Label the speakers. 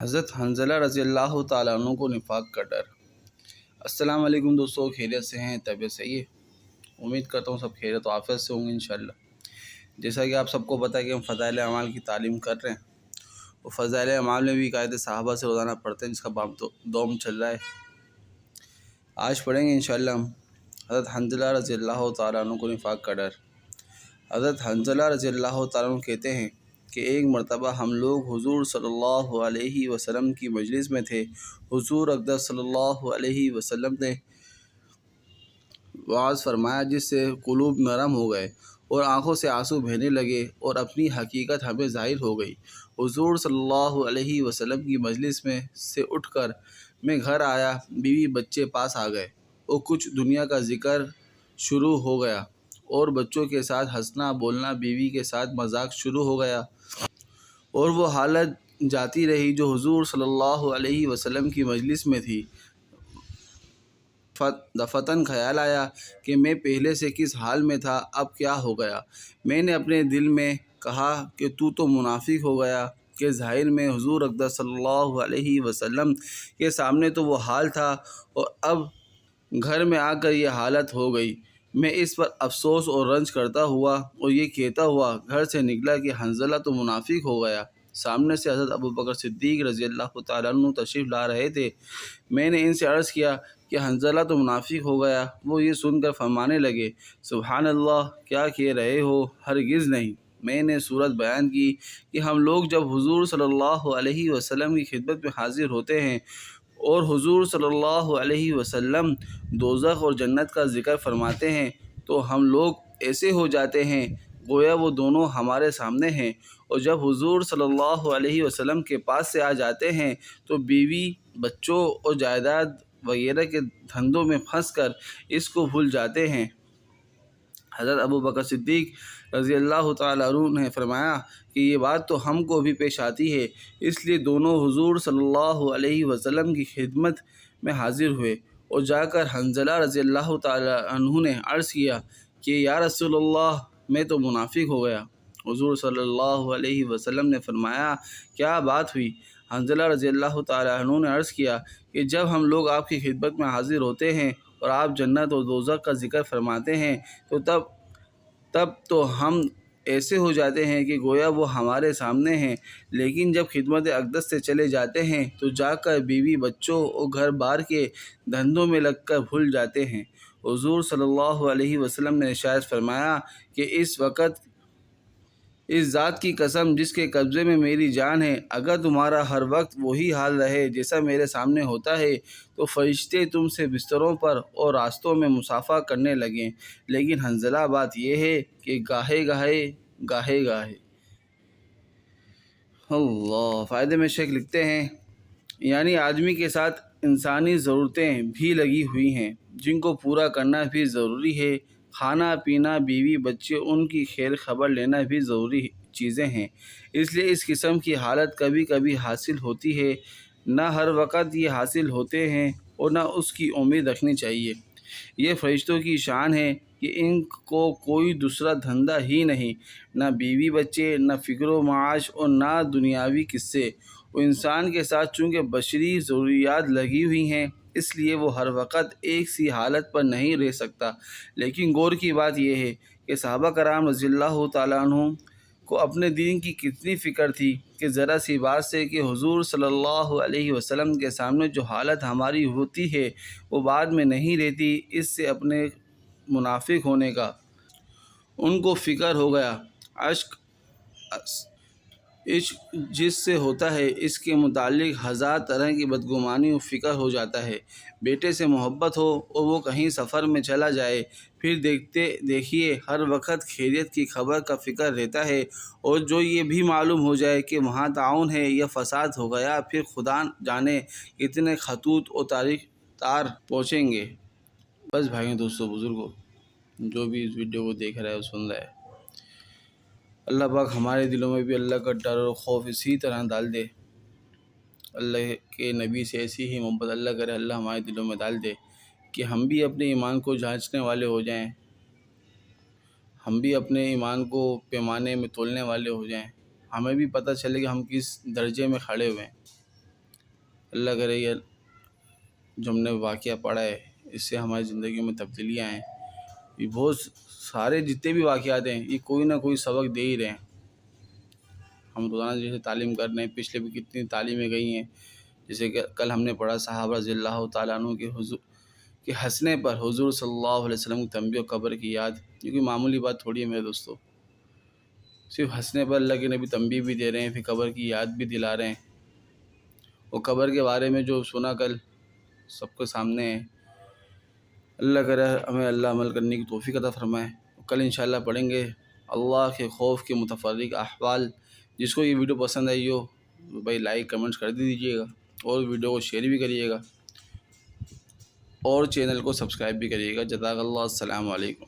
Speaker 1: حضرت حنظلہ رضی اللہ تعالیٰ عنہ کو نفاق کا ڈر۔ السلام علیکم دوستو، خیریت سے ہیں؟ طبیعت صحیح ہے؟ امید کرتا ہوں سب خیریت و عافیت سے ہوں گے انشاءاللہ۔ جیسا کہ آپ سب کو پتہ ہے کہ ہم فضائل اعمال کی تعلیم کر رہے ہیں، وہ فضائل اعمال میں بھی قاعدے صحابہ سے روزانہ پڑھتے ہیں، جس کا باب دوم چل رہا ہے۔ آج پڑھیں گے انشاءاللہ ہم حضرت حنظلہ رضی اللہ تعالیٰ عنہ کو نفاق کا ڈر۔ حضرت حنظلہ رضی اللہ تعالیٰ عنہ کہتے ہیں کہ ایک مرتبہ ہم لوگ حضور صلی اللہ علیہ وسلم کی مجلس میں تھے۔ حضور اقدس صلی اللہ علیہ وسلم نے وعظ فرمایا، جس سے قلوب نرم ہو گئے اور آنکھوں سے آنسو بہنے لگے اور اپنی حقیقت ہمیں ظاہر ہو گئی۔ حضور صلی اللہ علیہ وسلم کی مجلس میں سے اٹھ کر میں گھر آیا، بیوی بچے پاس آ گئے اور کچھ دنیا کا ذکر شروع ہو گیا اور بچوں کے ساتھ ہنسنا بولنا، بیوی کے ساتھ مذاق شروع ہو گیا، اور وہ حالت جاتی رہی جو حضور صلی اللہ علیہ وسلم کی مجلس میں تھی۔ دفتن خیال آیا کہ میں پہلے سے کس حال میں تھا، اب کیا ہو گیا۔ میں نے اپنے دل میں کہا کہ تو منافق ہو گیا، کہ ظاہر میں حضور اقدس صلی اللہ علیہ وسلم کے سامنے تو وہ حال تھا اور اب گھر میں آ کر یہ حالت ہو گئی۔ میں اس پر افسوس اور رنج کرتا ہوا اور یہ کہتا ہوا گھر سے نکلا کہ حنظلہ تو منافق ہو گیا۔ سامنے سے حضرت ابوبکر صدیق رضی اللہ تعالیٰ عنہ تشریف لا رہے تھے۔ میں نے ان سے عرض کیا کہ حنظلہ تو منافق ہو گیا۔ وہ یہ سن کر فرمانے لگے، سبحان اللہ، کیا کہہ رہے ہو؟ ہرگز نہیں۔ میں نے صورت بیان کی کہ ہم لوگ جب حضور صلی اللہ علیہ وسلم کی خدمت میں حاضر ہوتے ہیں اور حضور صلی اللہ علیہ وسلم دوزخ اور جنت کا ذکر فرماتے ہیں تو ہم لوگ ایسے ہو جاتے ہیں گویا وہ دونوں ہمارے سامنے ہیں، اور جب حضور صلی اللہ علیہ وسلم کے پاس سے آ جاتے ہیں تو بیوی بچوں اور جائیداد وغیرہ کے دھندوں میں پھنس کر اس کو بھول جاتے ہیں۔ حضرت ابوبکر صدیق رضی اللہ تعالیٰ عنہ نے فرمایا کہ یہ بات تو ہم کو بھی پیش آتی ہے، اس لیے دونوں حضور صلی اللہ علیہ وسلم کی خدمت میں حاضر ہوئے اور جا کر حنظلہ رضی اللہ تعالیٰ عنہ نے عرض کیا کہ یا رسول اللہ، میں تو منافق ہو گیا۔ حضور صلی اللہ علیہ وسلم نے فرمایا، کیا بات ہوئی؟ حنظلہ رضی اللہ تعالیٰ عنہ نے عرض کیا کہ جب ہم لوگ آپ کی خدمت میں حاضر ہوتے ہیں اور آپ جنت اور دوزخ کا ذکر فرماتے ہیں تو تب تو ہم ایسے ہو جاتے ہیں کہ گویا وہ ہمارے سامنے ہیں، لیکن جب خدمت اقدس سے چلے جاتے ہیں تو جا کر بیوی بچوں اور گھر بار کے دھندوں میں لگ کر بھول جاتے ہیں۔ حضور صلی اللہ علیہ وسلم نے ارشاد فرمایا کہ اس وقت اس ذات کی قسم جس کے قبضے میں میری جان ہے، اگر تمہارا ہر وقت وہی حال رہے جیسا میرے سامنے ہوتا ہے تو فرشتے تم سے بستروں پر اور راستوں میں مصافحہ کرنے لگیں، لیکن حنظلہ بات یہ ہے کہ گاہے گاہے اللہ۔ فائدے میں شیخ لکھتے ہیں، یعنی آدمی کے ساتھ انسانی ضرورتیں بھی لگی ہوئی ہیں جن کو پورا کرنا بھی ضروری ہے۔ کھانا پینا، بیوی بچے، ان کی خیر خبر لینا بھی ضروری چیزیں ہیں، اس لیے اس قسم کی حالت کبھی کبھی حاصل ہوتی ہے، نہ ہر وقت یہ حاصل ہوتے ہیں اور نہ اس کی امید رکھنی چاہیے۔ یہ فرشتوں کی شان ہے کہ ان کو کوئی دوسرا دھندا ہی نہیں، نہ بیوی بچے، نہ فکر و معاش اور نہ دنیاوی قصے۔ وہ انسان کے ساتھ چونکہ بشری ضروریات لگی ہوئی ہیں، اس لیے وہ ہر وقت ایک سی حالت پر نہیں رہ سکتا۔ لیکن غور کی بات یہ ہے کہ صحابہ کرام رضی اللہ تعالیٰ عنہ کو اپنے دین کی کتنی فکر تھی کہ ذرا سی بات سے کہ حضور صلی اللہ علیہ وسلم کے سامنے جو حالت ہماری ہوتی ہے وہ بعد میں نہیں رہتی، اس سے اپنے منافق ہونے کا ان کو فکر ہو گیا۔ عشق جس سے ہوتا ہے اس کے متعلق ہزار طرح کی بدگمانی و فکر ہو جاتا ہے۔ بیٹے سے محبت ہو اور وہ کہیں سفر میں چلا جائے، پھر دیکھیے ہر وقت خیریت کی خبر کا فکر رہتا ہے، اور جو یہ بھی معلوم ہو جائے کہ وہاں طاعون ہے یا فساد ہو گیا، پھر خدا جانے کتنے خطوط اور تار پہنچیں گے۔ بس بھائیوں، دوستوں، بزرگوں، جو بھی اس ویڈیو کو دیکھ رہا ہے اور سن رہا ہے، اللہ پاک ہمارے دلوں میں بھی اللہ کا ڈر اور خوف اسی طرح ڈال دے، اللہ کے نبی سے ایسی ہی محبت اللہ کرے، اللہ ہمارے دلوں میں ڈال دے کہ ہم بھی اپنے ایمان کو جانچنے والے ہو جائیں، ہم بھی اپنے ایمان کو پیمانے میں تولنے والے ہو جائیں، ہمیں بھی پتہ چلے کہ ہم کس درجے میں کھڑے ہوئے ہیں۔ اللہ کرے یہ جو ہم نے واقعہ پڑھا ہے اس سے ہماری زندگیوں میں تبدیلیاں ہیں. یہ بہت سارے جتنے بھی واقعات ہیں یہ کوئی نہ کوئی سبق دے ہی رہے ہیں. ہم روزانہ جیسے تعلیم کر رہے ہیں، پچھلے بھی کتنی تعلیمیں گئی ہیں. جیسے کہ کل ہم نے پڑھا صحابہ رضی اللہ تعالیٰ عنہ کے ہنسنے پر حضور صلی اللہ علیہ وسلم کی تنبیہ و قبر کی یاد. یہ کوئی معمولی بات تھوڑی ہے میرے دوستو. صرف ہنسنے پر اللہ کے نبی تنبیہ بھی دے رہے ہیں، پھر قبر کی یاد بھی دلا رہے ہیں. وہ قبر کے بارے میں جو سنا کل سب کے سامنے ہے. اللہ کرے ہمیں اللہ عمل کرنے کی توفیق عطا فرمائے. کل انشاءاللہ پڑھیں گے اللہ کے خوف کے متفرق احوال. جس کو یہ ویڈیو پسند آئی ہو بھائی لائک کمنٹس کر دیجیے گا، اور ویڈیو کو شیئر بھی کریے گا، اور چینل کو سبسکرائب بھی کریے گا. جزاک اللہ. السلام علیکم.